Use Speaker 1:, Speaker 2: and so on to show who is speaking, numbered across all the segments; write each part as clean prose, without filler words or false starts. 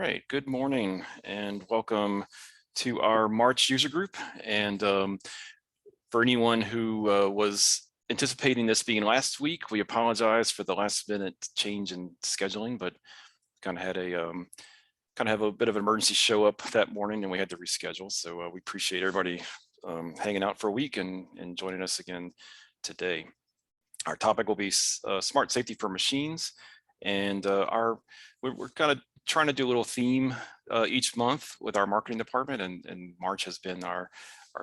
Speaker 1: right, good morning and welcome to our March user group. And for anyone who was anticipating this being last week, we apologize for the last minute change in scheduling, but kind of had a have a bit of an emergency show up that morning and we had to reschedule. So we appreciate everybody hanging out for a week and joining us again today. Our topic will be smart safety for machines. And we're kind of trying to do a little theme each month with our marketing department, and March has been our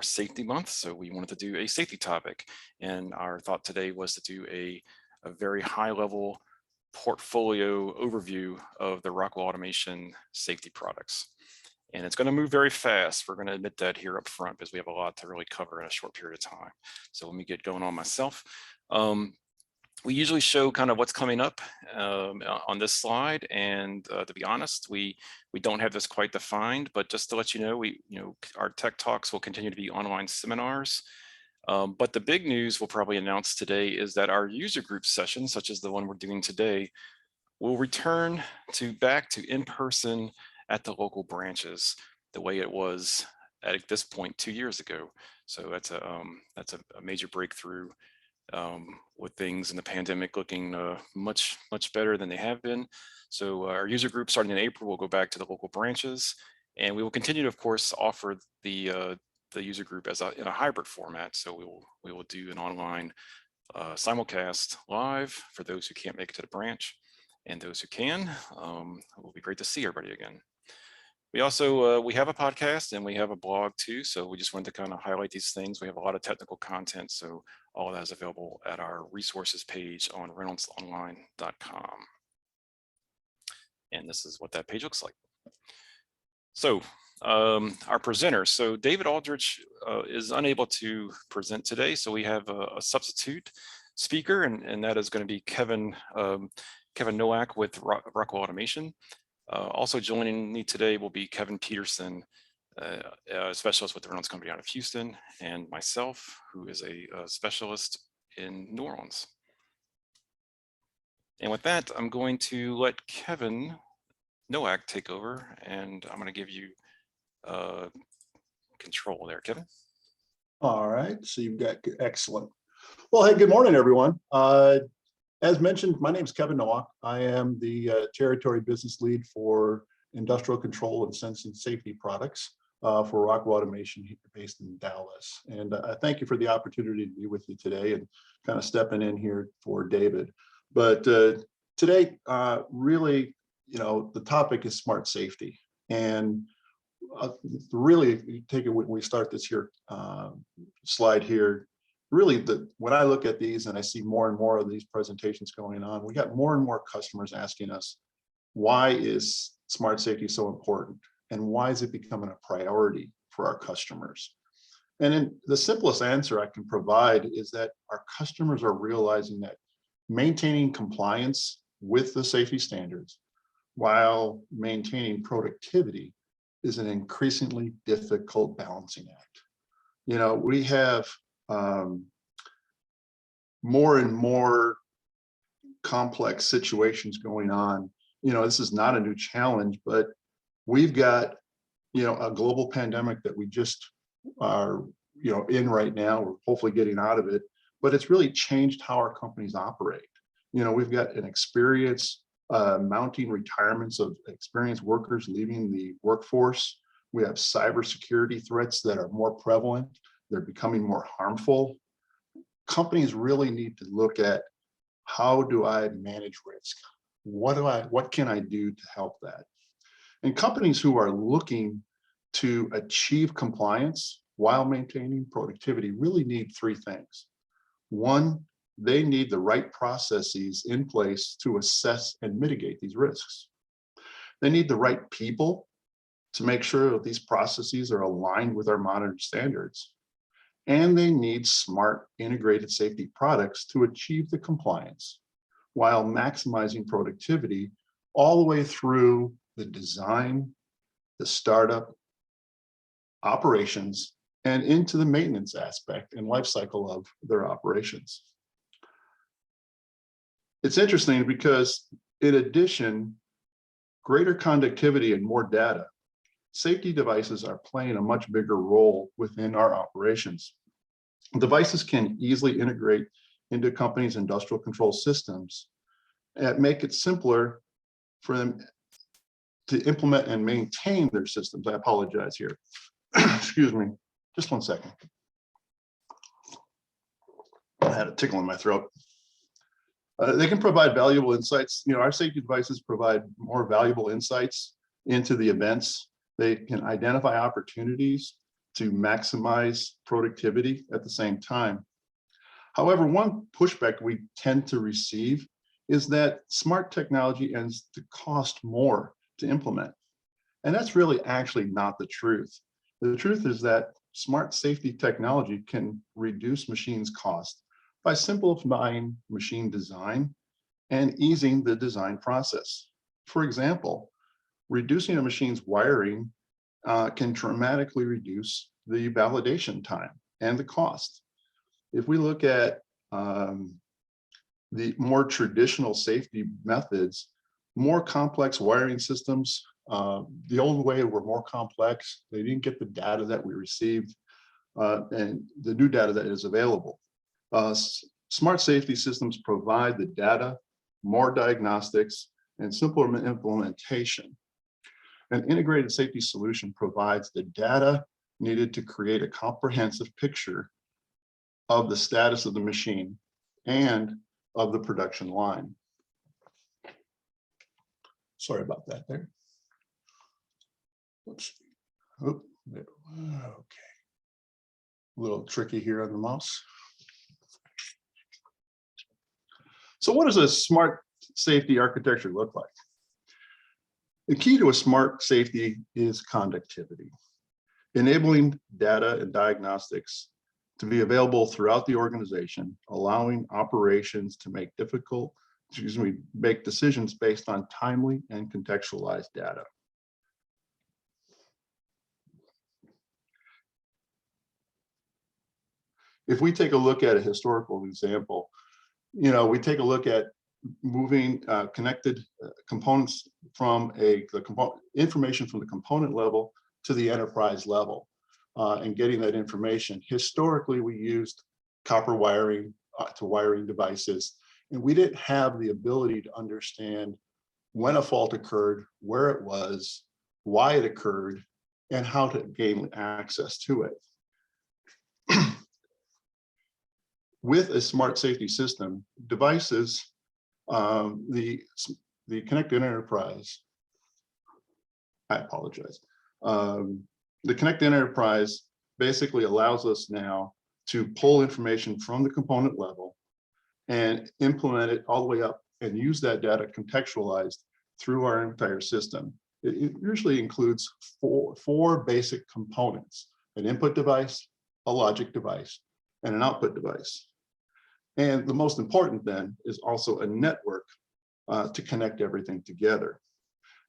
Speaker 1: safety month. So we wanted to do a safety topic. And our thought today was to do a very high level portfolio overview of the Rockwell Automation safety products. And it's going to move very fast. We're going to admit that here up front because we have a lot to really cover in a short period of time. So let me get going on myself. We usually show kind of what's coming up on this slide, and to be honest, we don't have this quite defined. But just to let you know, our tech talks will continue to be online seminars. But the big news we'll probably announce today is that our user group sessions, such as the one we're doing today, will return back to in-person at the local branches, the way it was at this point 2 years ago. So that's a major breakthrough. With things in the pandemic looking much better than they have been. So our user group starting in April will go back to the local branches, and we will continue to, of course, offer the user group in a hybrid format. So we will do an online simulcast live for those who can't make it to the branch, and those who can. It will be great to see everybody again. We also, we have a podcast and we have a blog too. So we just wanted to kind of highlight these things. We have a lot of technical content. So all of that is available at our resources page on reynoldsonline.com. And this is what that page looks like. So our presenters. So David Aldrich is unable to present today. So we have a substitute speaker, and that is going to be Kevin Nowak with Rockwell Automation. Also joining me today will be Kevin Peterson, a specialist with the Reynolds Company out of Houston, and myself, who is a specialist in New Orleans. And with that, I'm going to let Kevin Nowak take over, and I'm going to give you control there, Kevin.
Speaker 2: All right, so you've got excellent. Well, hey, good morning, everyone. As mentioned, my name is Kevin Nowak. I am the territory business lead for industrial control and sensing safety products for Rockwell Automation based in Dallas. And I thank you for the opportunity to be with you today and kind of stepping in here for David. But today, really, the topic is smart safety. And really, if you take it when we start this here slide here, really, when I look at these and I see more and more of these presentations going on, we got more and more customers asking us, why is smart safety so important? And why is it becoming a priority for our customers? And then the simplest answer I can provide is that our customers are realizing that maintaining compliance with the safety standards while maintaining productivity is an increasingly difficult balancing act. We have more and more complex situations going on. This is not a new challenge, but we've got, a global pandemic that we just are, in right now. We're hopefully getting out of it, but it's really changed how our companies operate. We've got an experience mounting retirements of experienced workers leaving the workforce. We have cybersecurity threats that are more prevalent. They're becoming more harmful. Companies really need to look at, how do I manage risk? What can I do to help that? And companies who are looking to achieve compliance while maintaining productivity really need three things. One, they need the right processes in place to assess and mitigate these risks. They need the right people to make sure that these processes are aligned with our modern standards. And they need smart integrated safety products to achieve the compliance while maximizing productivity all the way through the design, the startup, operations, and into the maintenance aspect and life cycle of their operations. It's interesting because in addition, greater conductivity and more data, safety devices are playing a much bigger role within our operations. Devices can easily integrate into companies' industrial control systems and make it simpler for them to implement and maintain their systems. I apologize here. Excuse me, just one second. I had a tickle in my throat. They can provide valuable insights. Our safety devices provide more valuable insights into the events. They can identify opportunities to maximize productivity at the same time. However, one pushback we tend to receive is that smart technology ends to cost more to implement. And that's really actually not the truth. The truth is that smart safety technology can reduce machines' cost by simplifying machine design and easing the design process. For example, reducing a machine's wiring can dramatically reduce the validation time and the cost. If we look at the more traditional safety methods, more complex wiring systems, the old way were more complex. They didn't get the data that we received and the new data that is available. Smart safety systems provide the data, more diagnostics, and simpler implementation. An integrated safety solution provides the data needed to create a comprehensive picture of the status of the machine and of the production line. Sorry about that there. Oops. Oh, okay. A little tricky here on the mouse. So what does a smart safety architecture look like? The key to a smart safety is conductivity, enabling data and diagnostics to be available throughout the organization, allowing operations to make make decisions based on timely and contextualized data. If we take a look at a historical example, we take a look at moving connected components from information from the component level to the enterprise level and getting that information. Historically, we used copper wiring to wiring devices, and we didn't have the ability to understand when a fault occurred, where it was, why it occurred, and how to gain access to it. With a smart safety system, devices, the connected enterprise, I apologize. The connected enterprise basically allows us now to pull information from the component level and implement it all the way up and use that data contextualized through our entire system. It usually includes four basic components: an input device, a logic device, and an output device. And the most important then is also a network to connect everything together.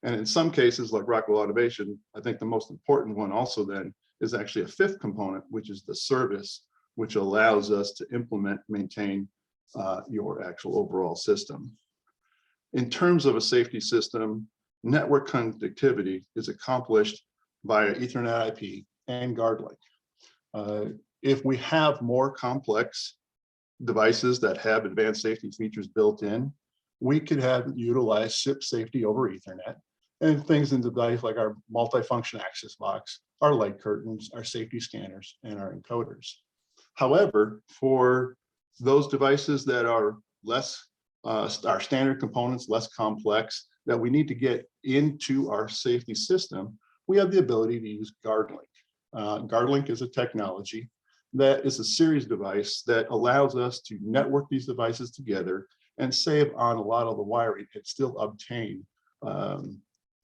Speaker 2: And in some cases, like Rockwell Automation, I think the most important one also then is actually a fifth component, which is the service, which allows us to implement, maintain your actual overall system. In terms of a safety system, network connectivity is accomplished via Ethernet IP and GuardLink. If we have more complex devices that have advanced safety features built in, we could utilize SIP safety over Ethernet, and things in the device like our multifunction access box, our light curtains, our safety scanners, and our encoders. However, for those devices that are less, our standard components, less complex, that we need to get into our safety system, we have the ability to use GuardLink. GuardLink is a technology that is a series device that allows us to network these devices together and save on a lot of the wiring and still obtain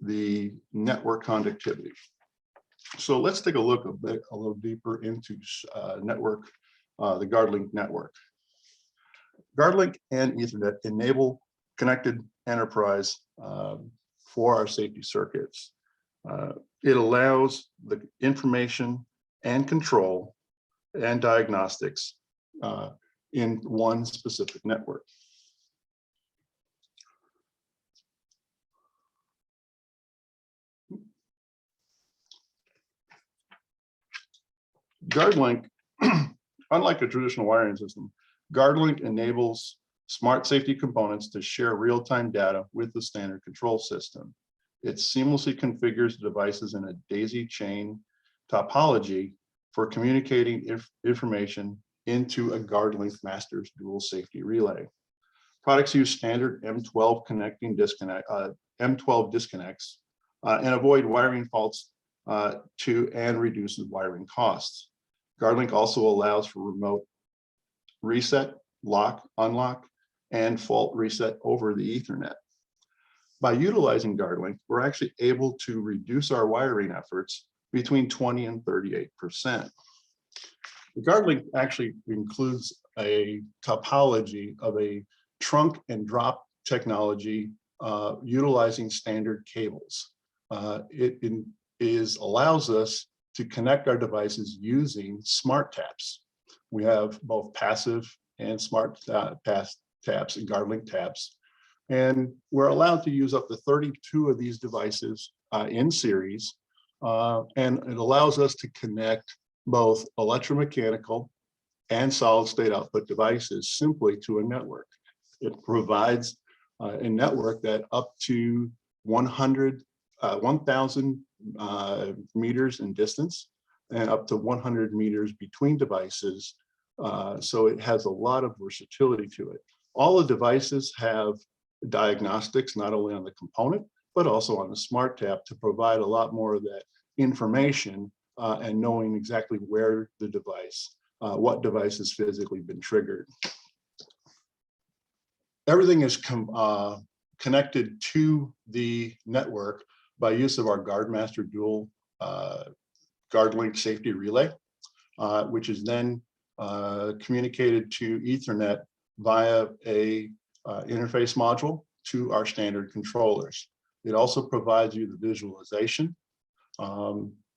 Speaker 2: the network conductivity. So let's take a look a little deeper into network, the GuardLink network. GuardLink and Ethernet enable connected enterprise for our safety circuits. It allows the information and control and diagnostics in one specific network. GuardLink, unlike a traditional wiring system, GuardLink enables smart safety components to share real-time data with the standard control system. It seamlessly configures devices in a daisy chain topology for communicating information into a GuardLink master's dual safety relay. Products use standard M12 M12 disconnects and avoid wiring faults and reduces wiring costs. GuardLink also allows for remote reset, lock, unlock, and fault reset over the Ethernet. By utilizing GuardLink, we're actually able to reduce our wiring efforts between 20 and 38%. The GuardLink actually includes a topology of a trunk and drop technology utilizing standard cables. It allows us to connect our devices using smart taps. We have both passive and smart taps and GuardLink taps. And we're allowed to use up to 32 of these devices in series. And it allows us to connect both electromechanical and solid state output devices simply to a network. It provides a network that up to 1,000 meters in distance and up to 100 meters between devices. So it has a lot of versatility to it. All the devices have diagnostics, not only on the component, but also on the smart tap to provide a lot more of that information and knowing exactly where the device, what device has physically been triggered. Everything is connected to the network by use of our GuardMaster dual GuardLink safety relay, which is then communicated to Ethernet via a interface module to our standard controllers. It also provides you the visualization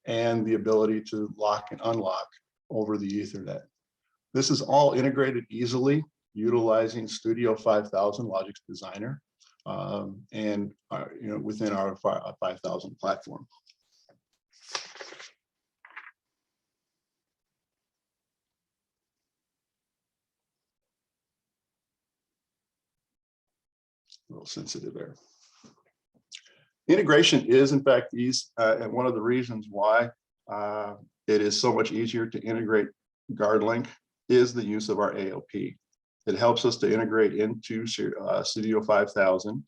Speaker 2: and the ability to lock and unlock over the Ethernet. This is all integrated easily utilizing Studio 5000 Logix Designer and within our 5000 platform. A little sensitive there. Integration is in fact easy, and one of the reasons why it is so much easier to integrate GuardLink is the use of our AOP. It helps us to integrate into Studio 5000.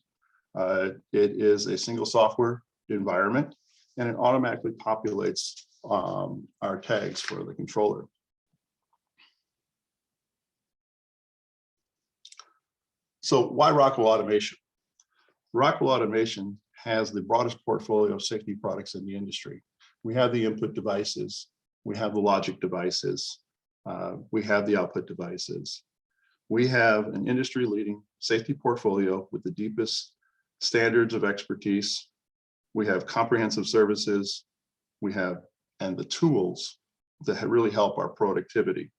Speaker 2: It is a single software environment, and it automatically populates our tags for the controller. So why Rockwell Automation? Rockwell Automation has the broadest portfolio of safety products in the industry. We have the input devices, we have the logic devices, we have the output devices. We have an industry-leading safety portfolio with the deepest standards of expertise. We have comprehensive services, and the tools that really help our productivity.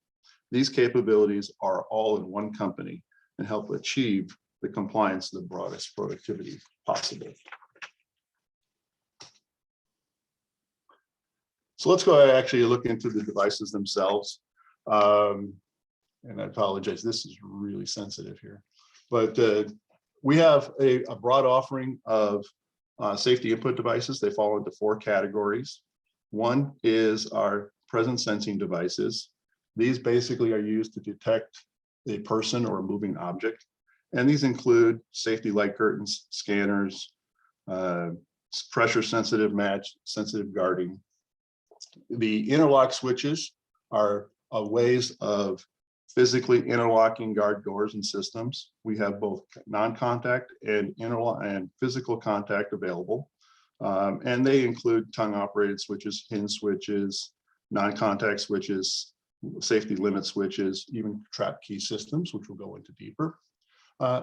Speaker 2: These capabilities are all in one company and help achieve the compliance, the broadest productivity possible. So let's go actually look into the devices themselves. And I apologize, this is really sensitive here. But we have a broad offering of safety input devices. They fall into 4 categories. One is our presence sensing devices. These basically are used to detect a person or a moving object. And these include safety light curtains, scanners, pressure sensitive match, sensitive guarding. The interlock switches are ways of physically interlocking guard doors and systems. We have both non-contact and interlock and physical contact available. And they include tongue operated switches, hinge switches, non-contact switches, safety limit switches, even trap key systems, which we'll go into deeper.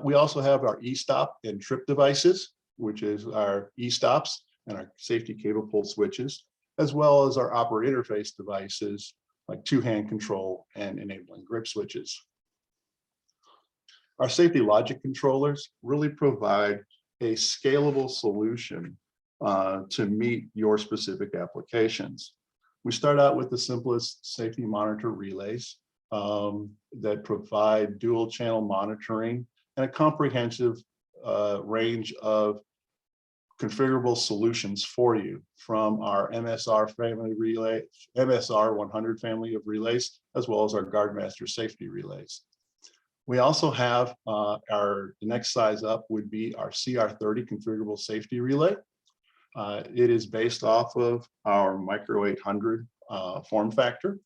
Speaker 2: We also have our e-stop and trip devices, which is our e-stops and our safety cable pull switches, as well as our operator interface devices like 2-hand control and enabling grip switches. Our safety logic controllers really provide a scalable solution to meet your specific applications. We start out with the simplest safety monitor relays that provide dual channel monitoring and a comprehensive range of configurable solutions for you, from our MSR family relay, MSR 100 family of relays, as well as our Guardmaster safety relays. We also have the next size up would be our CR30 configurable safety relay. It is based off of our Micro 800 form factor,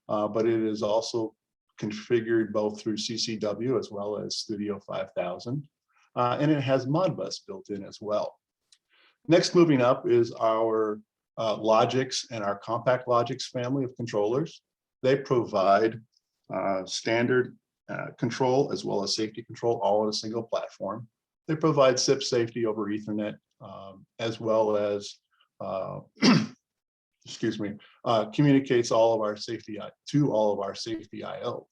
Speaker 2: but it is also configured both through CCW as well as Studio 5000, and it has Modbus built in as well. Next, moving up is our Logix and our Compactlogix family of controllers. They provide standard control as well as safety control, all on a single platform. They provide SIP safety over Ethernet, as well as, excuse me, communicates all of our safety to all of our safety IO,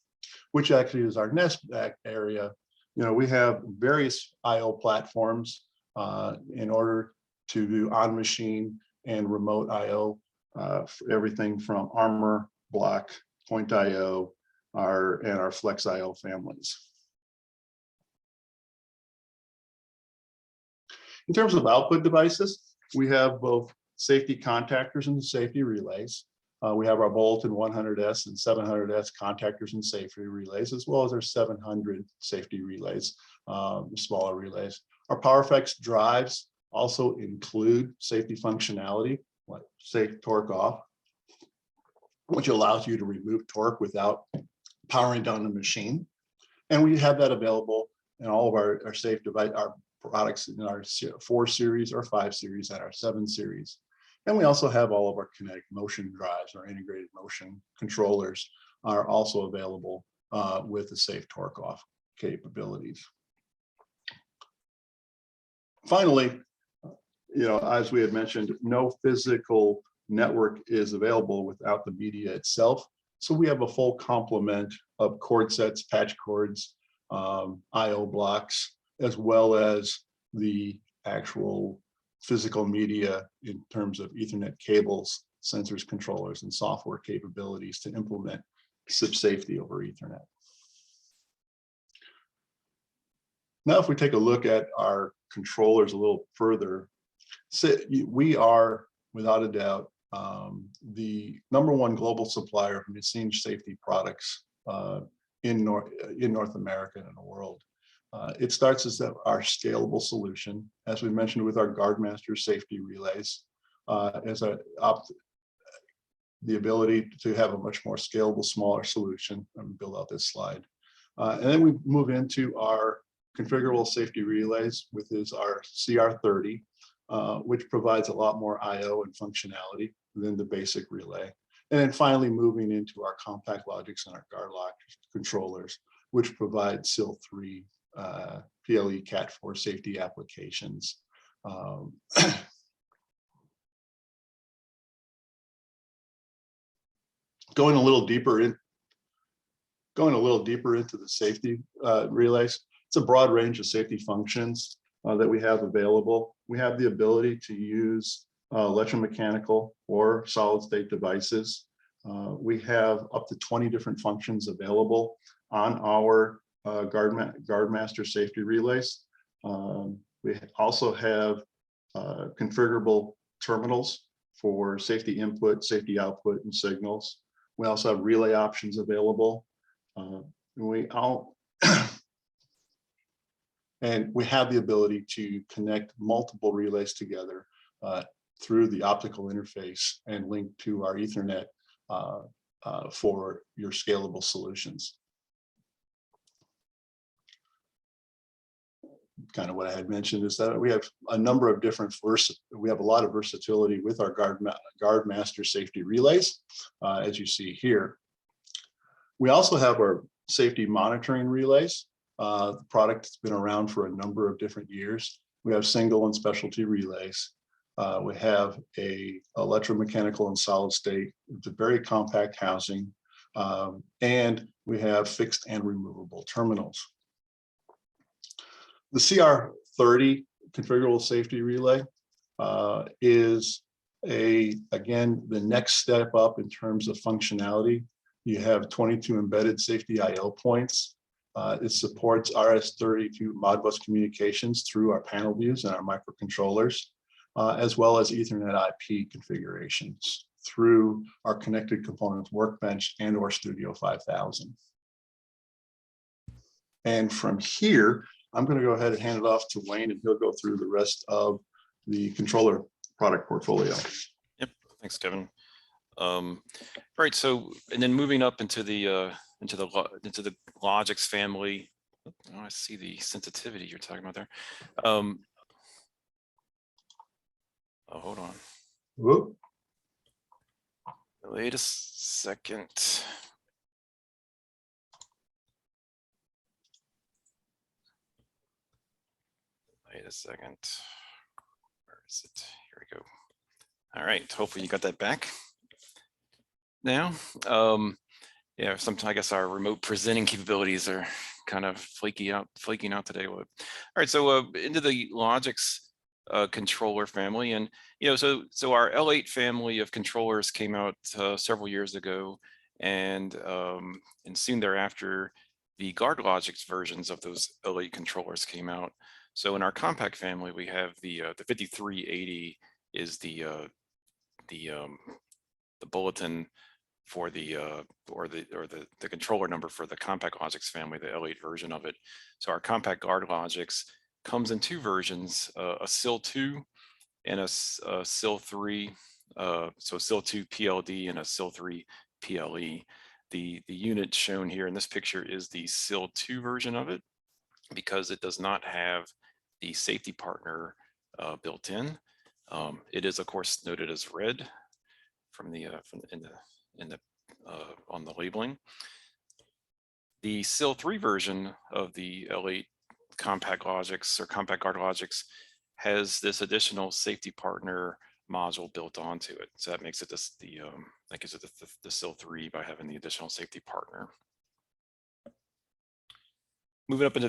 Speaker 2: which actually is our next area. You know, we have various IO platforms in order to do on-machine and remote IO, for everything from Armor, Block, Point IO, and our Flex IO families. In terms of output devices, we have both safety contactors and safety relays. We have our Bulletin 100S and 700S contactors and safety relays, as well as our 700 safety relays, smaller relays. Our PowerFX drives also include safety functionality, like safe torque off, which allows you to remove torque without powering down the machine. And we have that available in all of our safe device, our products in our 4 series, our 5 series, and our 7 series. And we also have all of our kinetic motion drives, our integrated motion controllers are also available with the safe torque off capabilities. Finally, you know, as we had mentioned, no physical network is available without the media itself. So we have a full complement of cord sets, patch cords, IO blocks, as well as the actual physical media in terms of Ethernet cables, sensors, controllers, and software capabilities to implement SIP safety over Ethernet. Now, if we take a look at our controllers a little further, we are, without a doubt, the #1 global supplier of machine safety products in North America and in the world. It starts as our scalable solution, as we mentioned with our Guardmaster safety relays, as the ability to have a much more scalable, smaller solution. I'm gonna build out this slide. And then we move into our configurable safety relays, which is our CR30, which provides a lot more IO and functionality than the basic relay. And then finally moving into our Compactlogix and our Guardlock controllers, which provide SIL3, PLE Cat4 safety applications. Going a little deeper into the safety relays, it's a broad range of safety functions that we have available. We have the ability to use electromechanical or solid state devices. We have up to 20 different functions available on our Guardmaster safety relays. We also have configurable terminals for safety input, safety output, and signals. We also have relay options available. And we have the ability to connect multiple relays together through the optical interface and link to our Ethernet for your scalable solutions. Kind of what I had mentioned is that we have a number of different we have a lot of versatility with our Guardmaster safety relays, as you see here. We also have our safety monitoring relays. The product has been around for a number of different years. We have single and specialty relays. We have a electromechanical and solid state. It's a very compact housing, and we have fixed and removable terminals. The CR30 configurable safety relay is again, the next step up in terms of functionality. You have 22 embedded safety IO points. It supports RS-32 Modbus communications through our panel views and our microcontrollers, as well as Ethernet IP configurations through our connected components workbench and or Studio 5000. And from here, I'm going to go ahead and hand it off to Wayne, and he'll go through the rest of the controller product portfolio.
Speaker 1: Yep, thanks, Kevin. Right, so and then moving up into the Logix family. Oh, I see the sensitivity you're talking about there. Oh, hold on.
Speaker 2: Whoop.
Speaker 1: Wait a second. Wait a second. Where is it? Here we go. All right, hopefully you got that back now. Yeah, sometimes I guess our remote presenting capabilities are kind of flaking out today. All right, so into the Logix controller family, and so our L8 family of controllers came out several years ago, and soon thereafter the Logix versions of those L8 controllers came out. So in our compact family, we have the 5380 is the bulletin for the controller number for the Compactlogix family, the L8 version of it. So our Compactlogix comes in two versions, a SIL2 and a SIL3. So SIL2 PLD and a SIL3 PLE. The unit shown here in this picture is the SIL2 version of it, because it does not have the safety partner built in. It is of course noted as red from the on the labeling. The SIL3 version of the L8 Compactlogix or Compactlogix has this additional safety partner module built onto it. So that makes it the SIL3 by having the additional safety partner. Moving up into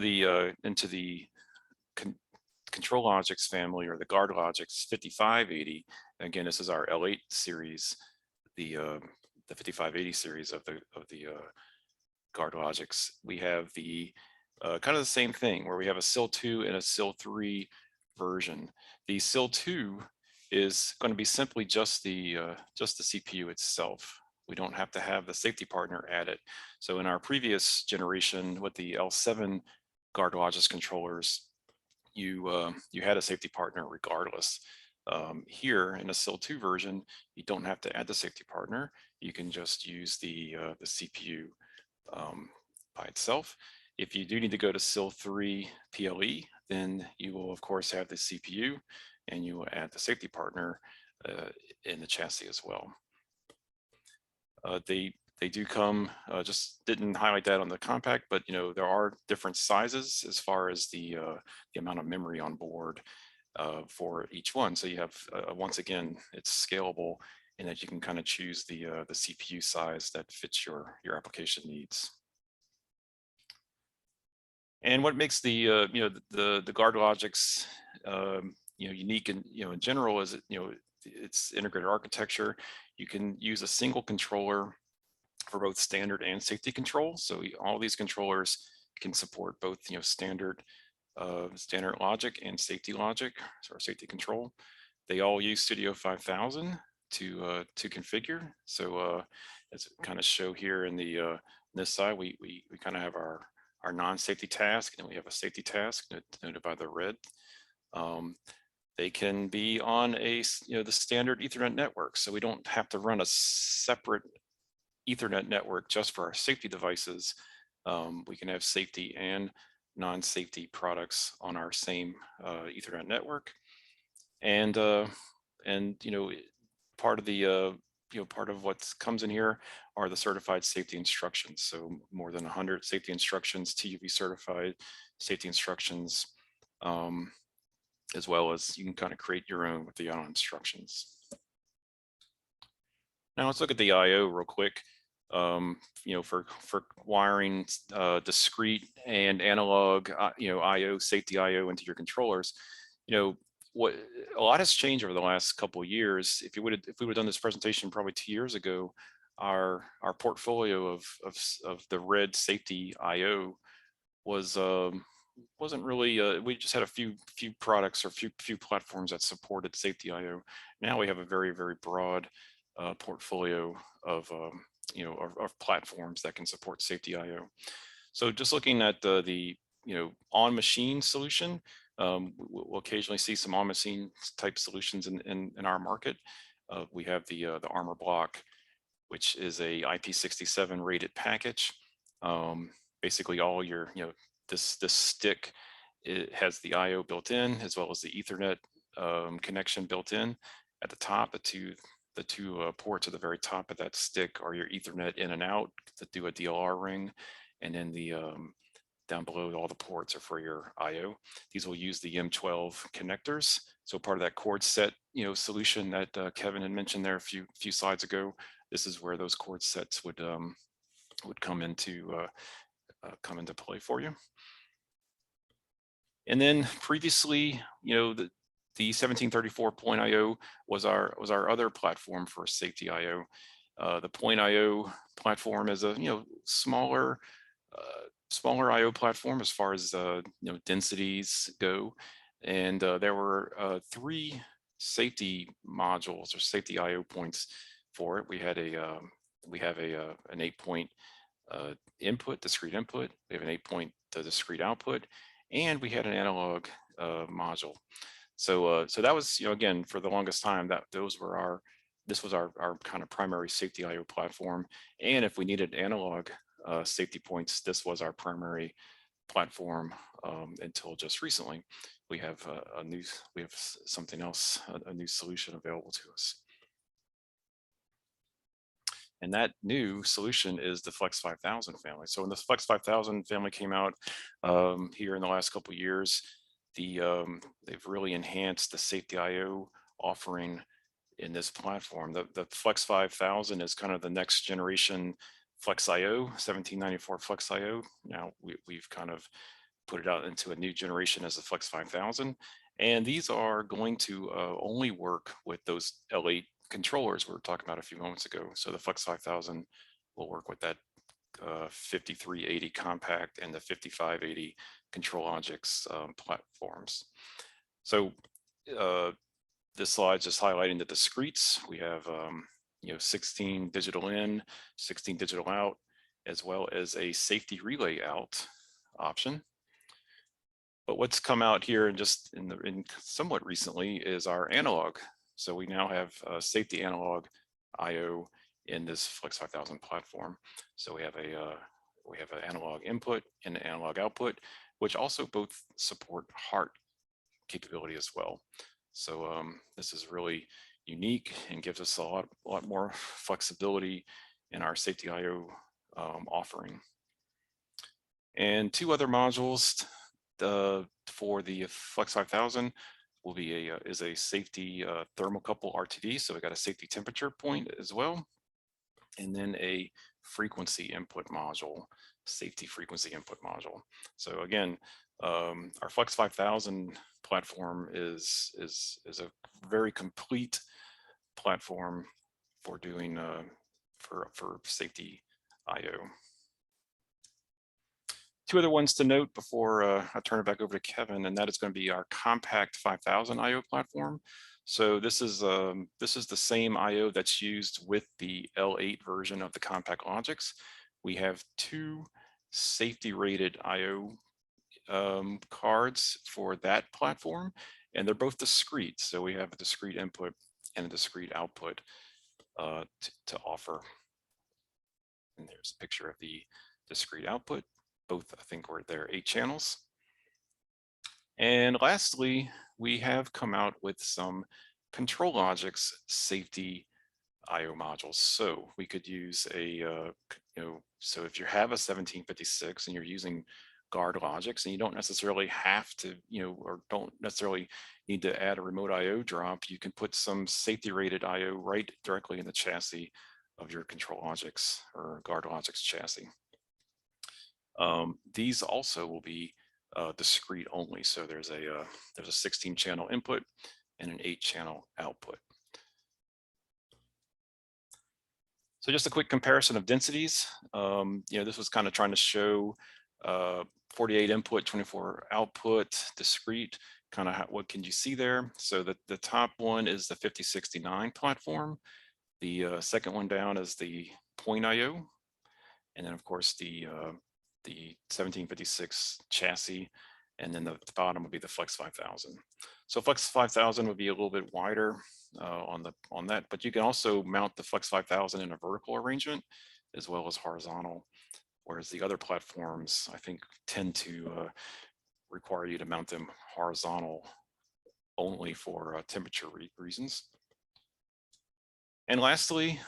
Speaker 1: the Control-Logix family, or the Logix 5580. Again, this is our L8 series, the 5580 series of the Logix. We have the kind of the same thing, where we have a SIL2 and a SIL3 version. The SIL2 is going to be simply just the CPU itself. We don't have to have the safety partner added. So in our previous generation with the L7 Logix controllers, you had a safety partner regardless. Here in a SIL2 version, you don't have to add the safety partner. You can just use the CPU by itself. If you do need to go to SIL3 PLE, then you will of course have the CPU, and you will add the safety partner in the chassis as well. They do come, just didn't highlight that on the compact, but there are different sizes as far as the amount of memory on board for each one. So you have, once again, it's scalable in that you can kind of choose the CPU size that fits your application needs. And what makes the Logix unique and in general is its integrated architecture. You can use a single controller for both standard and safety control. So all these controllers can support both standard logic and safety logic, or safety control. They all use Studio 5000 to configure. So as kind of show here in the this side, we kind of have our non-safety task, and we have a safety task noted by the red. They can be on the standard Ethernet network, so we don't have to run a separate Ethernet network just for our safety devices. We can have safety and non-safety products on our same Ethernet network, and part of the part of what comes in here are the certified safety instructions. So more than 100 safety instructions, TUV certified safety instructions, as well as you can kind of create your own with the instructions. Now let's look at the I/O real quick. For wiring discrete and analog, I/O, safety I/O into your controllers. what a lot has changed over the last couple of years. If we would have done this presentation probably 2 years ago, our portfolio of the red safety IO wasn't really, we just had a few products or few platforms that supported safety IO. Now we have a very broad portfolio of of platforms that can support safety IO. So just looking at the on machine solution, we'll occasionally see some on machine type solutions in our market. We have the Armor Block, which is a IP67 rated package. Basically all your this stick, it has the IO built in, as well as the Ethernet connection built in. At the top, the two ports at the very top of that stick are your Ethernet in and out that do a DLR ring, and then the down below, all the ports are for your IO. These will use the M12 connectors. So part of that cord set solution that Kevin had mentioned there a few slides ago. This is where those cord sets would come into play for you. And then previously, the 1734.io was our other platform for safety IO. The .io platform is a smaller IO platform as far as densities go, and there were 3 safety modules or safety IO points for it. We had an 8-point input, discrete input. We have an 8-point discrete output, and we had an analog module. So that was, again, for the longest time, this was our kind of primary safety IO platform. And if we needed analog safety points, this was our primary platform until just recently. We have something else, a new solution available to us. And that new solution is the Flex 5000 family. So when the Flex 5000 family came out here in the last couple of years, they've really enhanced the safety IO offering in this platform. The Flex 5000 is kind of the next generation Flex IO, 1794 Flex IO. Now we've kind of put it out into a new generation as the Flex 5000. And these are going to only work with those L8 controllers we were talking about a few moments ago. So the Flex 5000 will work with that 5380 compact and the 5580 Control-Logix platforms. So this slide just highlighting the discretes. We have 16 digital in, 16 digital out, as well as a safety relay out option. But what's come out here in somewhat recently is our analog. So we now have safety analog IO in this Flex 5000 platform. So we have an analog input and an analog output, which also both support HART capability as well. So this is really unique and gives us a lot more flexibility in our safety IO offering. And 2 other modules for the Flex 5000 will be is a safety thermocouple RTD. So we got a safety temperature point as well, and then a frequency input module, safety frequency input module. So again, our Flex 5000 platform is a very complete platform for doing for safety IO. 2 other ones to note before I turn it back over to Kevin, and that is going to be our Compact 5000 IO platform. So this is the same IO that's used with the L8 version of the Compactlogix. We have 2 safety rated IO cards for that platform, and they're both discrete. So we have a discrete input and a discrete output to offer. And there's a picture of the discrete output. Both, I think, there are 8 channels. And lastly, we have come out with some Control-Logix safety IO modules. So we could use so if you have a 1756 and you're using guard Logix and you don't necessarily have to, or don't necessarily need to add a remote IO drop, you can put some safety rated IO right directly in the chassis of your Control-Logix or guard Logix chassis. These also will be discrete only. So there's a 16 channel input and an 8 channel output. So just a quick comparison of densities. This was kind of trying to show 48 input, 24 output, discrete, kind of what can you see there? So the top one is the 5069 platform. The second one down is the Point.io. And then of course the 1756 chassis. And then the bottom would be the Flex 5000. So Flex 5000 would be a little bit wider on that, but you can also mount the Flex 5000 in a vertical arrangement as well as horizontal, whereas the other platforms I think tend to require you to mount them horizontal only for temperature reasons. And lastly,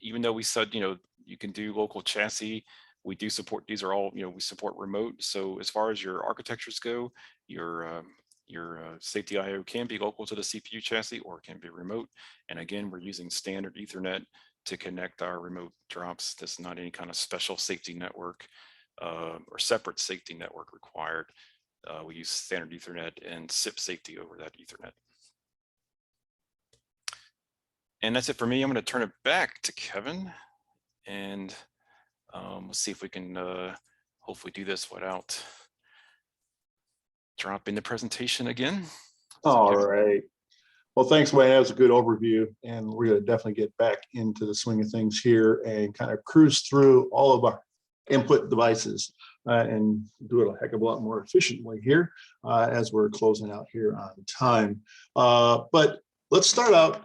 Speaker 1: even though we said you can do local chassis, we do support, these are all, we support remote. So as far as your architectures go, your safety IO can be local to the CPU chassis or it can be remote. And again, we're using standard Ethernet to connect our remote drops. There's not any kind of special safety network or separate safety network required. We use standard Ethernet and SIP safety over that Ethernet. And that's it for me. I'm going to turn it back to Kevin, and we'll see if we can hopefully do this without dropping the presentation again.
Speaker 2: All right. Well, thanks, Wayne. That was a good overview, and we're going to definitely get back into the swing of things here and kind of cruise through all of our input devices and do it a heck of a lot more efficiently here as we're closing out here on time. But let's start out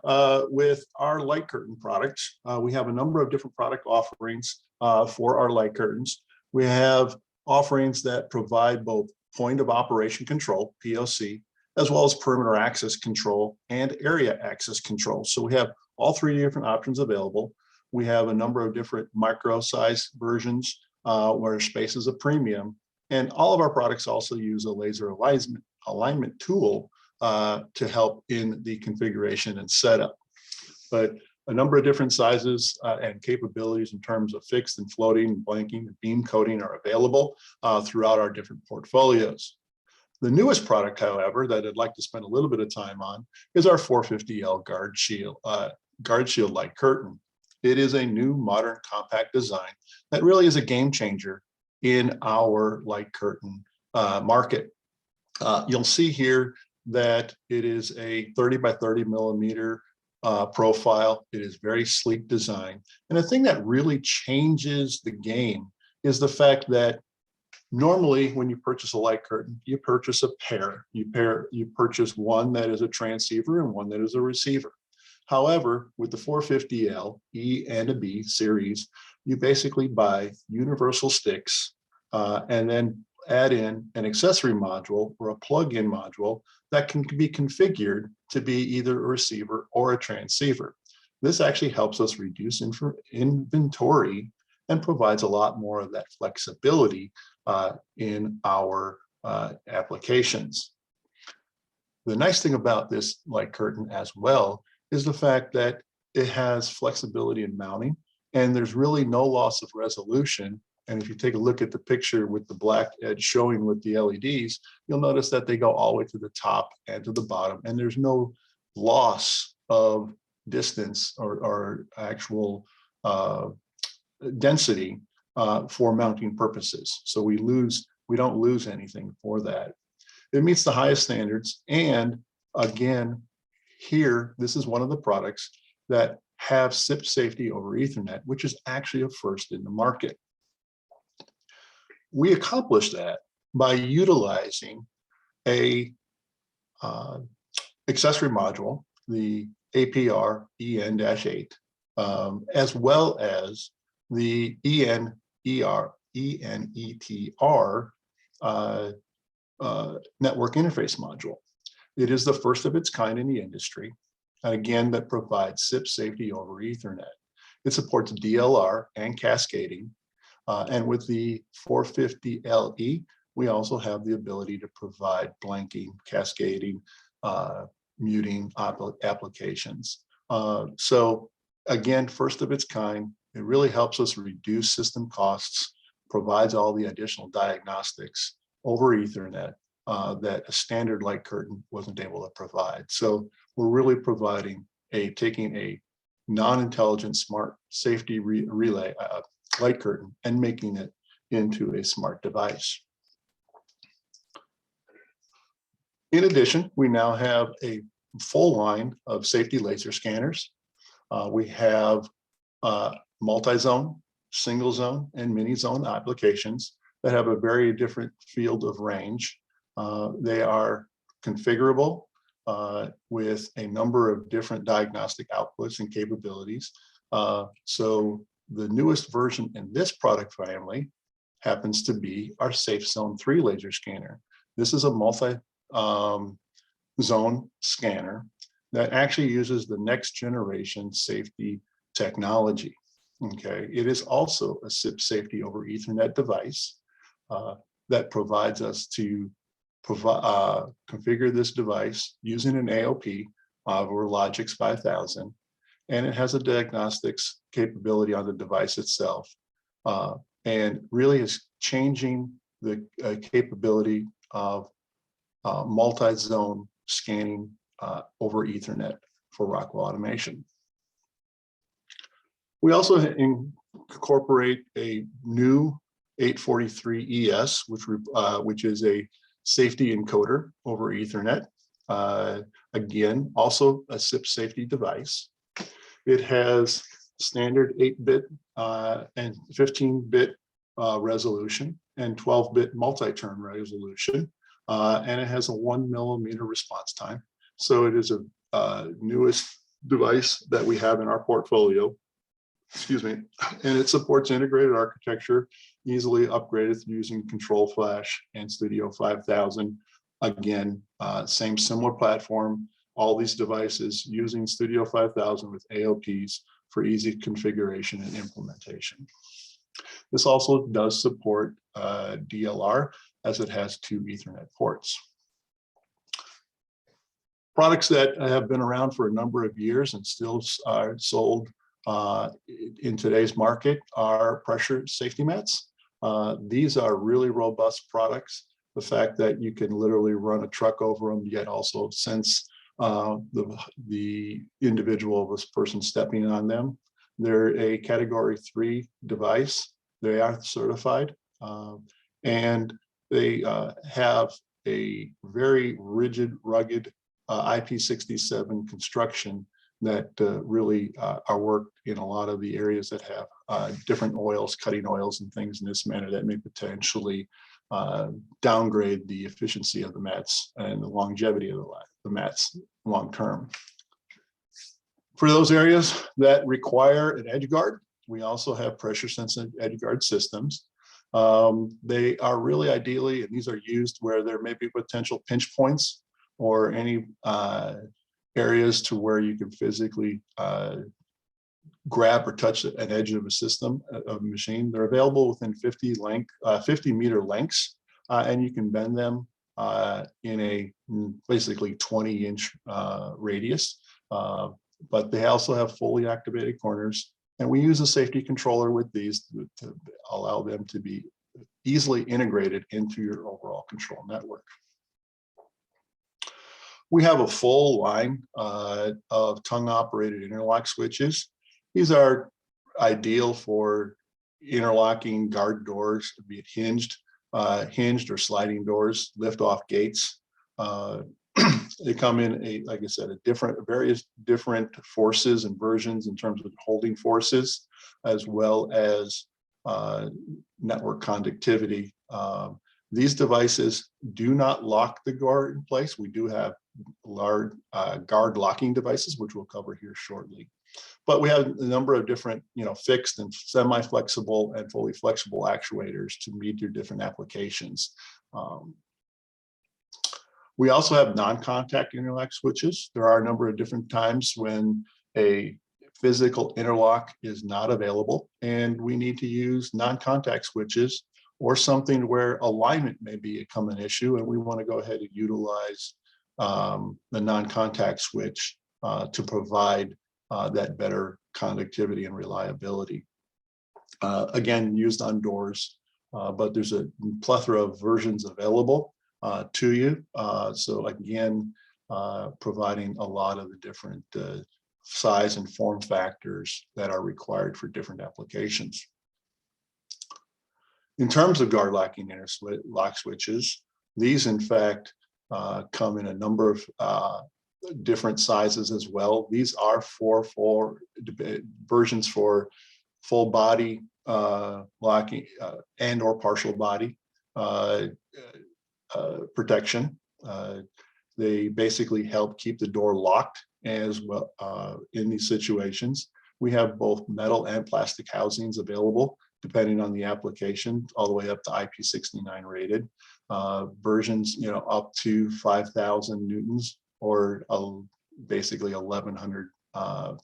Speaker 2: with our light curtain products. We have a number of different product offerings for our light curtains. We have offerings that provide both point of operation control, POC, as well as perimeter access control and area access control. So we have all three different options available. We have a number of different micro size versions where space is a premium. And all of our products also use a laser alignment tool to help in the configuration and setup. But a number of different sizes and capabilities in terms of fixed and floating, blanking, and beam coating are available throughout our different portfolios. The newest product, however, that I'd like to spend a little bit of time on is our 450L guard shield light curtain. It is a new modern compact design that really is a game changer in our light curtain market. You'll see here that it is a 30 by 30 millimeter profile. It is very sleek design. And the thing that really changes the game is the fact that normally when you purchase a light curtain, you purchase a pair. You purchase one that is a transceiver and one that is a receiver. However, with the 450L E and a B series, you basically buy universal sticks and then add in an accessory module or a plug-in module that can be configured to be either a receiver or a transceiver. This actually helps us reduce inventory and provides a lot more of that flexibility in our applications. The nice thing about this light curtain as well is the fact that it has flexibility in mounting, and there's really no loss of resolution. And if you take a look at the picture with the black edge showing with the LEDs, you'll notice that they go all the way to the top and to the bottom, and there's no loss of distance or actual density for mounting purposes. So we don't lose anything for that. It meets the highest standards. And again, here, this is one of the products that have SIP safety over Ethernet, which is actually a first in the market. We accomplished that by utilizing a accessory module, the APR EN-8, as well as the ENETR network interface module. It is the first of its kind in the industry, and again, that provides SIP safety over Ethernet. It supports DLR and cascading, and with the 450LE, we also have the ability to provide blanking, cascading, muting applications. So again, first of its kind, it really helps us reduce system costs, provides all the additional diagnostics, over Ethernet that a standard light curtain wasn't able to provide. So we're really providing taking a non-intelligent smart safety relay light curtain and making it into a smart device. In addition, we now have a full line of safety laser scanners. We have multi-zone, single zone, and mini zone applications that have a very different field of range. They are configurable with a number of different diagnostic outputs and capabilities. So the newest version in this product family happens to be our Safe Zone 3 laser scanner. This is a multi-zone scanner that actually uses the next generation safety technology. Okay, it is also a SIP safety over Ethernet device that provides us to configure this device using an AOP over Logix 5000, and it has a diagnostics capability on the device itself, and really is changing the capability of multi-zone scanning over Ethernet for Rockwell Automation. We also incorporate a new 843 ES, which is a safety encoder over Ethernet. Again, also a SIP safety device. It has standard 8-bit and 15-bit resolution and 12-bit multi-turn resolution, and it has a 1 millimeter response time. So it is a newest device that we have in our portfolio. Excuse me, and it supports integrated architecture, easily upgraded using Control Flash and Studio 5000. Again, same similar platform, all these devices using Studio 5000 with AOPs for easy configuration and implementation. This also does support DLR, as it has 2 Ethernet ports. Products that have been around for a number of years and still are sold in today's market are pressure safety mats. These are really robust products. The fact that you can literally run a truck over them, yet also sense the individual of this person stepping on them. They're a category 3 device. They are certified, and they have a very rigid, rugged IP67 construction that really are worked in a lot of the areas that have different oils, cutting oils and things in this manner that may potentially downgrade the efficiency of the mats and the longevity of the mats long term. For those areas that require an edge guard, we also have pressure sensitive edge guard systems. They are really ideally, and these are used where there may be potential pinch points or any areas to where you can physically grab or touch an edge of a system, of a machine. They're available within 50 meter lengths, and you can bend them in a basically 20-inch radius. But they also have fully activated corners, and we use a safety controller with these to allow them to be easily integrated into your overall control network. We have a full line of tongue-operated interlock switches. These are ideal for interlocking guard doors, be it hinged or sliding doors, lift-off gates. They come in like I said, various different forces and versions in terms of holding forces, as well as network conductivity. These devices do not lock the guard in place. We do have large guard locking devices, which we'll cover here shortly. But we have a number of different, fixed and semi-flexible and fully flexible actuators to meet your different applications. We also have non-contact interlock switches. There are a number of different times when a physical interlock is not available, and we need to use non-contact switches or something where alignment may become an issue, and we want to go ahead and utilize the non-contact switch to provide that better conductivity and reliability. Again, used on doors but there's a plethora of versions available to you. So again, providing a lot of the different size and form factors that are required for different applications. In terms of guard locking interlock switches, these in fact come in a number of different sizes as well. These are for versions for full body locking and or partial body protection. They basically help keep the door locked as well in these situations. We have both metal and plastic housings available depending on the application, all the way up to IP69 rated. Versions, up to 5,000 newtons or basically 1,100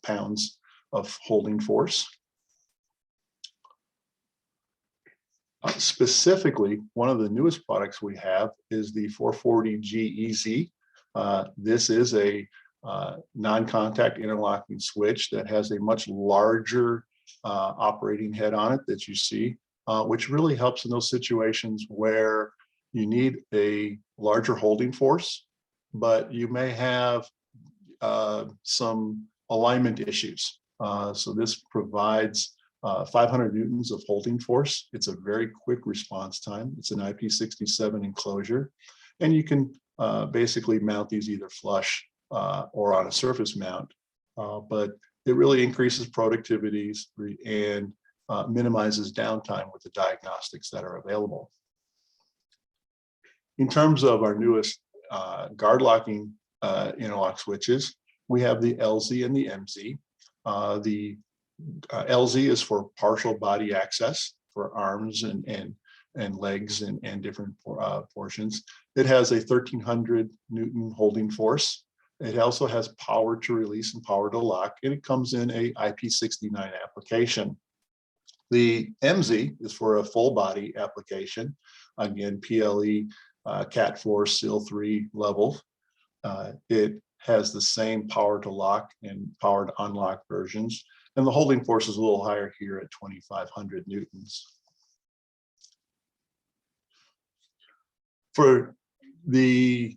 Speaker 2: pounds of holding force. Specifically, one of the newest products we have is the 440G EZ. This is a non-contact interlocking switch that has a much larger operating head on it that you see, which really helps in those situations where you need a larger holding force, but you may have some alignment issues. So this provides 500 newtons of holding force. It's a very quick response time. It's an IP67 enclosure, and you can basically mount these either flush or on a surface mount, but it really increases productivities and minimizes downtime with the diagnostics that are available. In terms of our newest guard locking interlock switches, we have the LZ and the MZ. The LZ is for partial body access for arms and legs and different portions. It has a 1,300 Newton holding force. It also has power to release and power to lock, and it comes in a IP69 application. The MZ is for a full body application. Again, PLE, Cat 4, SIL 3 level. It has the same power to lock and power to unlock versions. And the holding force is a little higher here at 2,500 Newtons. For the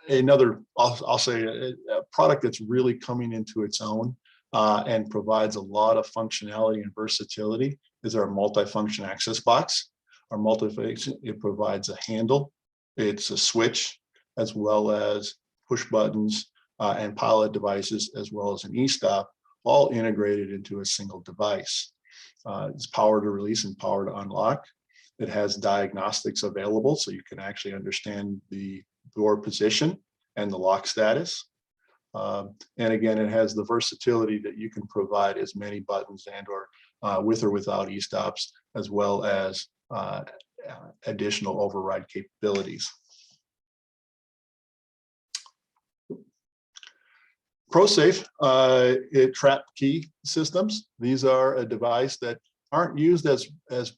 Speaker 2: another, I'll say a product that's really coming into its own and provides a lot of functionality and versatility is our multifunction access box. Our multifunction, it provides a handle, it's a switch, as well as push buttons and pilot devices, as well as an e-stop, all integrated into a single device. It's power to release and power to unlock. It has diagnostics available, so you can actually understand the door position and the lock status. And again, it has the versatility that you can provide as many buttons and or with or without e-stops, as well as additional override capabilities. ProSafe, it trap key systems. These are a device that aren't used as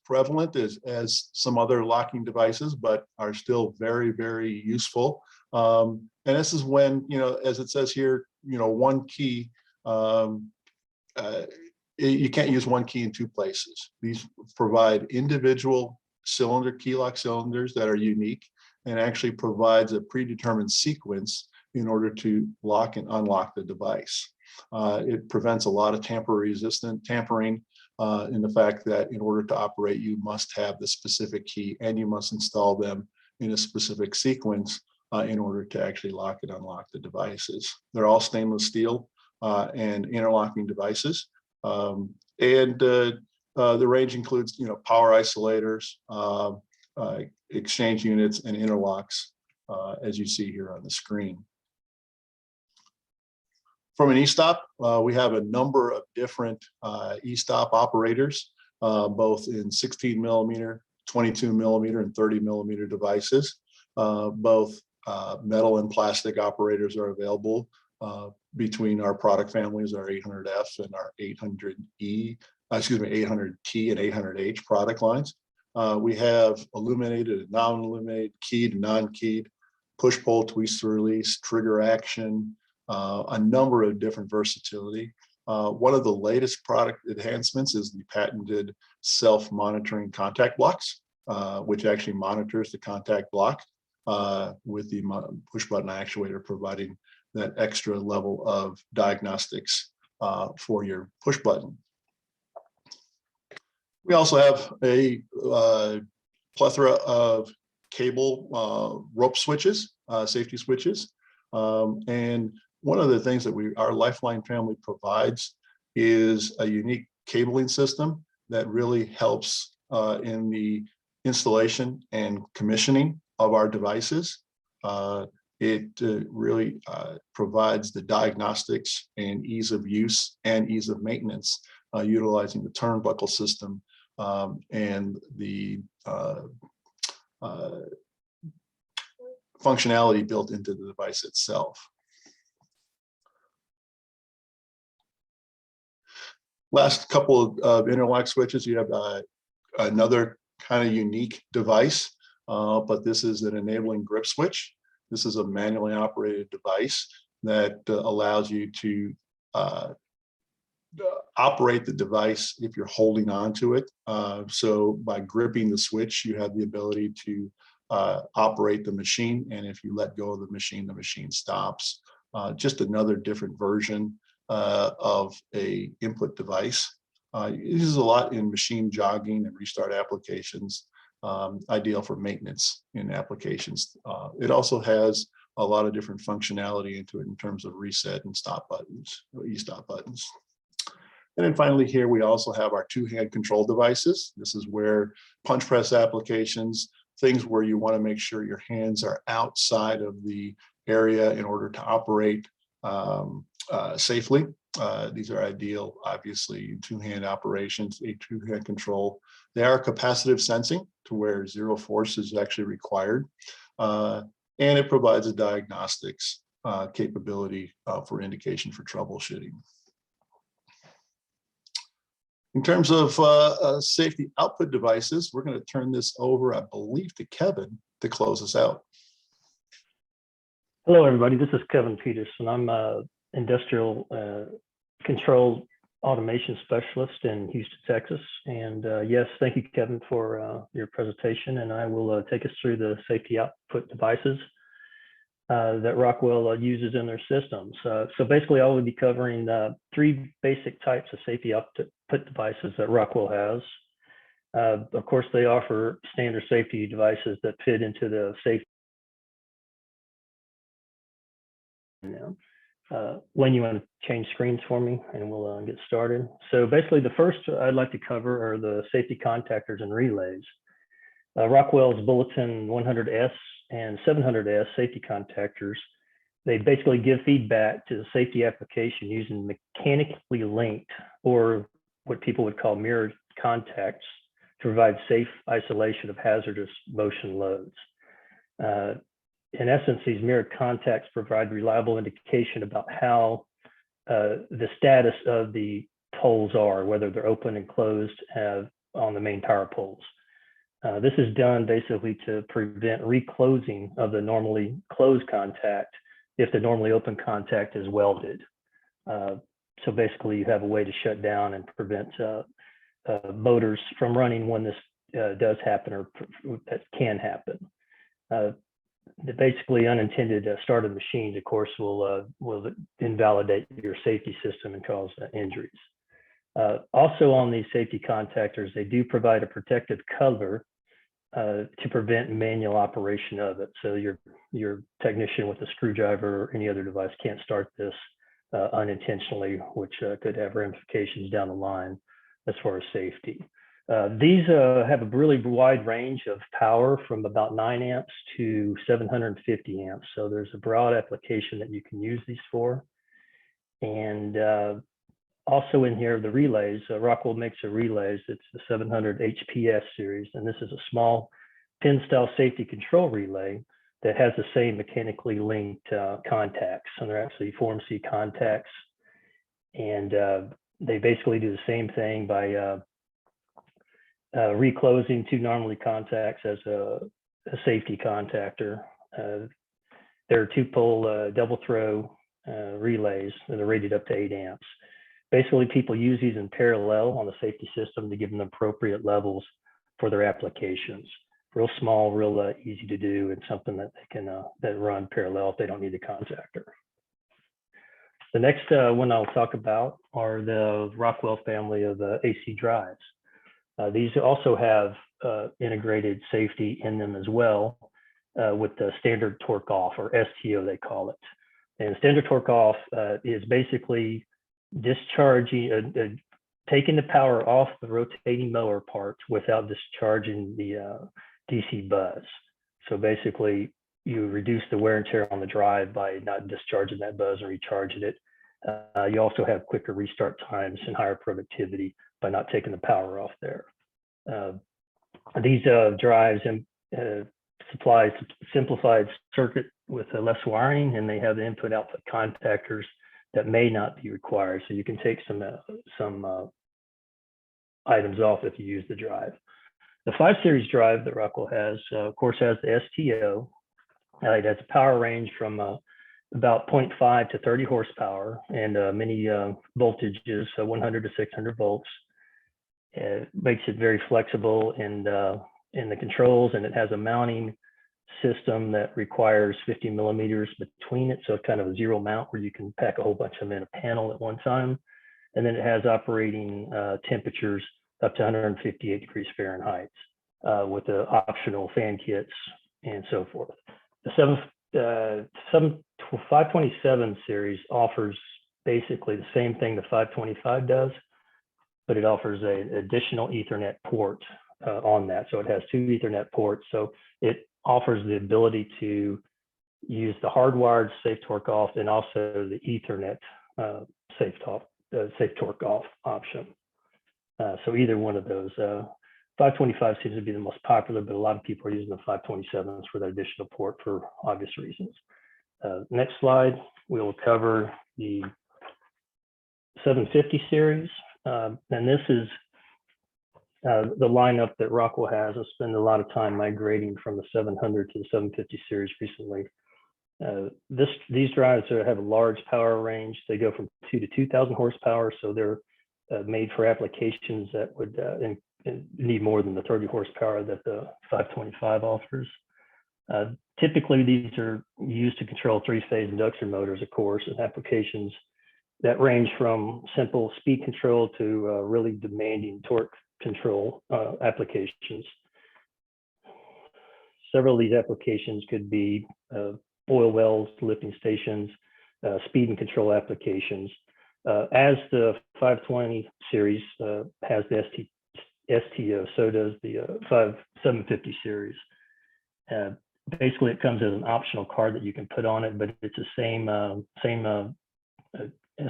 Speaker 2: prevalent as some other locking devices, but are still very, very useful. And this is when, as it says here, one key, you can't use one key in two places. These provide individual cylinder key lock cylinders that are unique and actually provides a predetermined sequence in order to lock and unlock the device. It prevents a lot of tamper-resistant tampering in the fact that in order to operate, you must have the specific key and you must install them in a specific sequence in order to actually lock and unlock the devices. They're all stainless steel and interlocking devices. And the range includes, power isolators, exchange units, and interlocks, as you see here on the screen. From an e-stop, we have a number of different e-stop operators, both in 16 millimeter, 22 millimeter, and 30 millimeter devices. Both metal and plastic operators are available between our product families, our 800F and our 800E, 800T and 800H product lines. We have illuminated and non-illuminated, keyed and non-keyed, push-pull, twist-release, trigger action, a number of different versatility. One of the latest product enhancements is the patented self-monitoring contact blocks, which actually monitors the contact block with the push button actuator, providing that extra level of diagnostics for your push button. We also have a plethora of cable rope switches, safety switches. And one of the things that our Lifeline family provides is a unique cabling system that really helps in the installation and commissioning of our devices. It really provides the diagnostics and ease of use and ease of maintenance utilizing the turnbuckle system and the functionality built into the device itself. Last couple of interlock switches, you have another kind of unique device, but this is an enabling grip switch. This is a manually operated device that allows you to operate the device if you're holding on to it. So by gripping the switch, you have the ability to operate the machine. And if you let go of the machine stops. Just another different version of a input device. It uses a lot in machine jogging and restart applications, ideal for maintenance in applications. It also has a lot of different functionality into it in terms of reset and stop buttons, e-stop buttons. And then finally here, we also have our two-hand control devices. This is where punch press applications, things where you want to make sure your hands are outside of the area in order to operate safely. These are ideal, obviously, two-hand operations, a two-hand control. They are capacitive sensing to where zero force is actually required. And it provides a diagnostics capability for indication for troubleshooting. In terms of safety output devices, we're going to turn this over, I believe, to Kevin to close us out.
Speaker 3: Hello, everybody. This is Kevin Peterson. I'm an industrial control automation specialist in Houston, Texas. And yes, thank you, Kevin, for your presentation. And I will take us through the safety output devices that Rockwell uses in their systems. So basically, I will be covering three basic types of safety output devices that Rockwell has. Of course, they offer standard safety devices that fit into the safety. When you want to change screens for me, and we'll get started. So basically, the first I'd like to cover are the safety contactors and relays. Rockwell's Bulletin 100S and 700S safety contactors, they basically give feedback to the safety application using mechanically linked, or what people would call mirrored contacts, to provide safe isolation of hazardous motion loads. In essence, these mirrored contacts provide reliable indication about how the status of the poles are, whether they're open and closed on the main power poles. This is done basically to prevent reclosing of the normally closed contact if the normally open contact is welded. So basically, you have a way to shut down and prevent motors from running when this does happen, or that can happen. The basically unintended start of machines, of course, will invalidate your safety system and cause injuries. Also on these safety contactors, they do provide a protective cover to prevent manual operation of it. So your technician with a screwdriver or any other device can't start this unintentionally, which could have ramifications down the line as far as safety. These have a really wide range of power from about 9 amps to 750 amps. So there's a broad application that you can use these for. And also in here, the relays, Rockwell makes a relays. It's the 700 HPS series. And this is a small pin-style safety control relay that has the same mechanically linked contacts. And they're actually Form C contacts. And they basically do the same thing by reclosing two normally contacts as a safety contactor. They're 2-pole double throw relays that are rated up to 8 amps. Basically, people use these in parallel on the safety system to give them appropriate levels for their applications. Real small, real easy to do, and something that they can that run parallel if they don't need the contactor. The next one I'll talk about are the Rockwell family of AC drives. These also have integrated safety in them as well, with the standard torque off, or STO they call it. And standard torque off is basically discharging, taking the power off the rotating mower part without discharging the DC buzz. So basically, you reduce the wear and tear on the drive by not discharging that buzz and recharging it. You also have quicker restart times and higher productivity by not taking the power off there. These drives supply simplified circuit with less wiring, and they have the input-output contactors that may not be required. So you can take some items off if you use the drive. The 5 series drive that Rockwell has, of course, has the STO. It has a power range from about 0.5 to 30 horsepower and many voltages, so 100 to 600 volts. It makes it very flexible in the controls, and it has a mounting system that requires 50 millimeters between it. So it's kind of a zero mount where you can pack a whole bunch of them in a panel at one time. And then it has operating temperatures up to 158 degrees Fahrenheit with the optional fan kits and so forth. The 527 series offers basically the same thing the 525 does, but it offers an additional Ethernet port on that. So it has 2 Ethernet ports. So it offers the ability to use the hardwired safe torque off and also the Ethernet safe torque off option. So either one of those. 525 seems to be the most popular, but a lot of people are using the 527s for that additional port for obvious reasons. Next slide, we'll cover the 750 series. And this is the lineup that Rockwell has. I spent a lot of time migrating from the 700 to the 750 series recently. These drives have a large power range. They go from 2 to 2,000 horsepower, so they're made for applications that would need more than the 30 horsepower that the 525 offers. Typically, these are used to control 3-phase induction motors, of course, and applications that range from simple speed control to really demanding torque control applications. Several of these applications could be oil wells, lifting stations, speed and control applications. As the 520 series has the STO, so does the 750 series. Basically, it comes as an optional card that you can put on it, but it's the same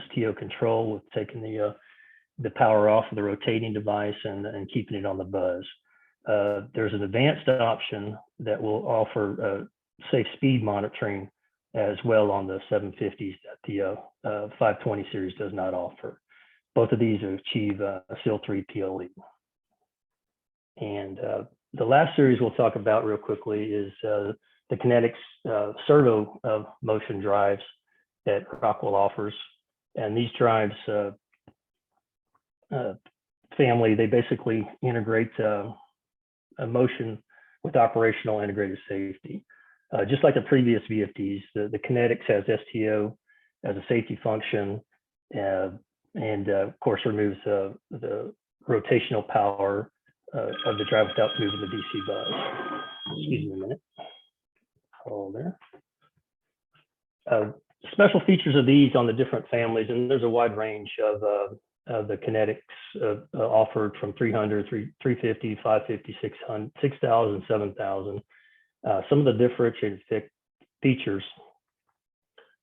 Speaker 3: STO control with taking the power off of the rotating device and keeping it on the buzz. There's an advanced option that will offer safe speed monitoring as well on the 750s that the 520 series does not offer. Both of these achieve SIL3 PLE. And the last series we'll talk about real quickly is the Kinetics Servo motion drives that Rockwell offers. And these drives family, they basically integrate a motion with operational integrated safety. Just like the previous VFDs, the Kinetics has STO as a safety function, and of course removes the rotational power of the drive without moving the DC buzz. Excuse me a minute. Hold there. Special features of these on the different families, and there's a wide range of the Kinetics offered from 300, 350, 550, 600, 6,000, 7,000. Some of the differentiated features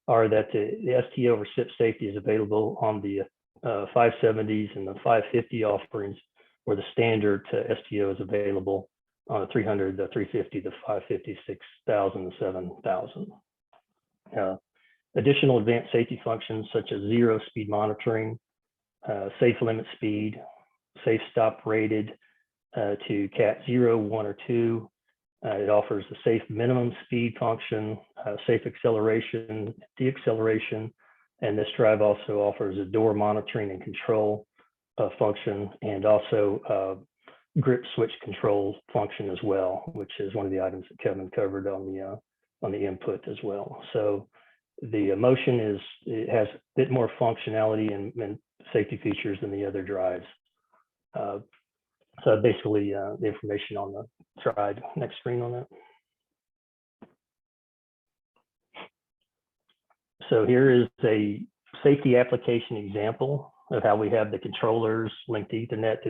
Speaker 3: are that the STO or SIP safety is available on the 570s and the 550 offerings, where the standard STO is available on the 300, the 350, the 550, 6,000, and 7,000. Additional advanced safety functions such as zero speed monitoring, safe limit speed, safe stop rated to Cat 0, 1, or 2. It offers a safe minimum speed function, safe acceleration, deacceleration, And this drive also offers a door monitoring and control function, and also grip switch control function as well, which is one of the items that Kevin covered on the input as well. So the Motion it has a bit more functionality and safety features than the other drives. So basically the information on the drive. Next screen on that. So here is a safety application example of how we have the controllers linked to Ethernet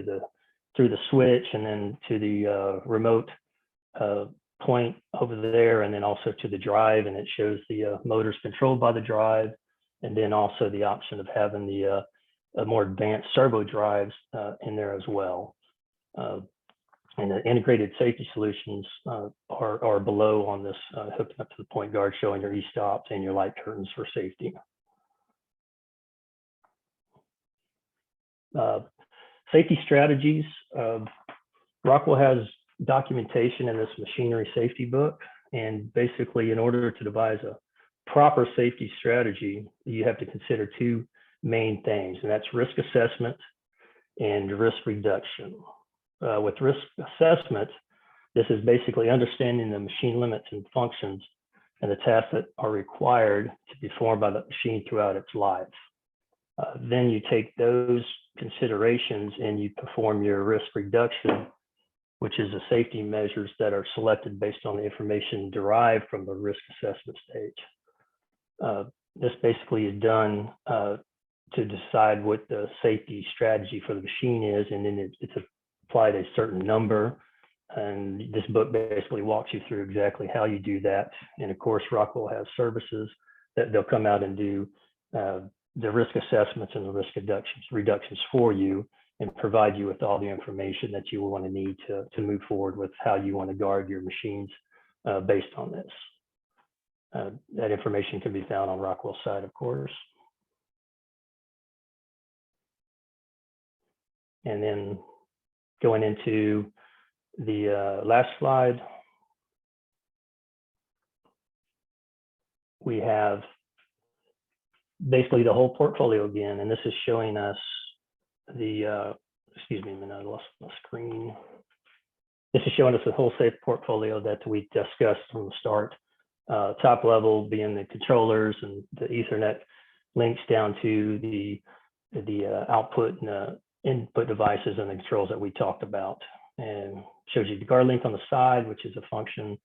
Speaker 3: through the switch, and then to the remote point over there, and then also to the drive, and it shows the motors controlled by the drive, and then also the option of having the more advanced servo drives in there as well. And the integrated safety solutions are below on this, hooking up to the point guard, showing your e-stops and your light curtains for safety. Safety strategies. Rockwell has documentation in this machinery safety book, and basically in order to devise a proper safety strategy, you have to consider two main things, and that's risk assessment and risk reduction. With risk assessment, this is basically understanding the machine limits and functions and the tasks that are required to be performed by the machine throughout its life. Then you take those considerations and you perform your risk reduction, which is the safety measures that are selected based on the information derived from the risk assessment stage. This basically is done to decide what the safety strategy for the machine is, and then it's applied a certain number. And this book basically walks you through exactly how you do that. And of course, Rockwell has services that they'll come out and do the risk assessments and the risk reductions for you, and provide you with all the information that you will want to need to move forward with how you want to guard your machines based on this. That information can be found on Rockwell's site, of course. And then going into the last slide, we have basically the whole portfolio again, and this is showing us the, excuse me a minute, I lost my screen. This is showing us the whole safe portfolio that we discussed from the start. Top level being the controllers and the Ethernet links, down to the output and the input devices and the controls that we talked about, and shows you the guard link on the side, which is a function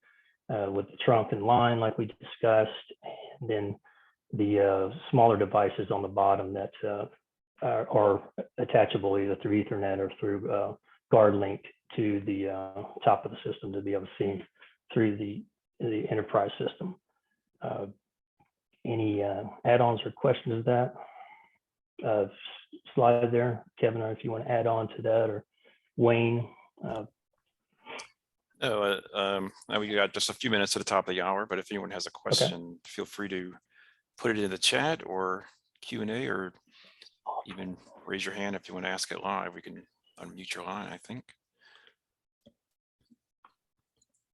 Speaker 3: with the trunk and line like we discussed, and then the smaller devices on the bottom that are attachable either through Ethernet or through guard link to the top of the system to be able to see through the enterprise system. Any add-ons or questions to that slide there, Kevin, or if you want to add on to that, or Wayne?
Speaker 1: No, we got just a few minutes at the top of the hour, but if anyone has a question, feel free to put it in the chat or Q&A, or even raise your hand if you want to ask it live. We can unmute your line, I think.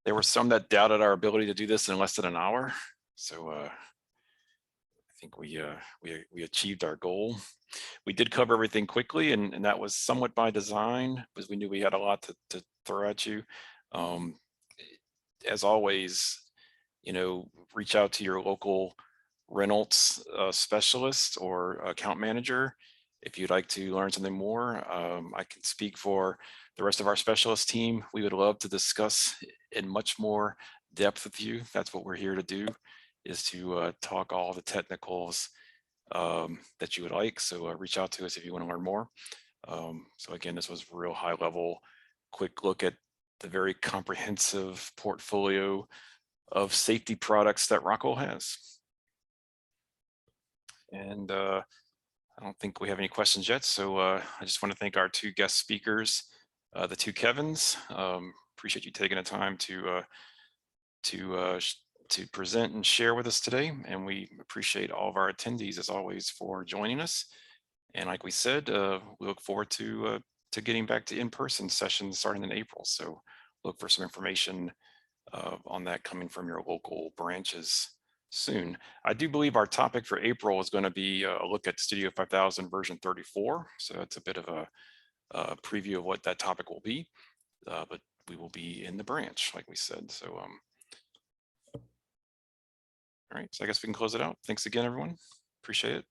Speaker 1: There were some that doubted our ability to do this in less than an hour. So I think we achieved our goal. We did cover everything quickly, and that was somewhat by design, because we knew we had a lot to throw at you. As always, reach out to your local Reynolds specialist or account manager if you'd like to learn something more. I can speak for the rest of our specialist team. We would love to discuss in much more depth with you. That's what we're here to do, is to talk all the technicals that you would like. So reach out to us if you want to learn more. So again, this was real high level, quick look at the very comprehensive portfolio of safety products that Rockwell has. And I don't think we have any questions yet. So I just want to thank our two guest speakers, the two Kevins. Appreciate you taking the time to present and share with us today. And we appreciate all of our attendees, as always, for joining us. And like we said, we look forward to getting back to in-person sessions starting in April. So look for some information on that coming from your local branches soon. I do believe our topic for April is going to be a look at Studio 5000 version 34. So that's a bit of a preview of what that topic will be. But we will be in the branch, like we said. So, all right. So I guess we can close it out. Thanks again, everyone. Appreciate it.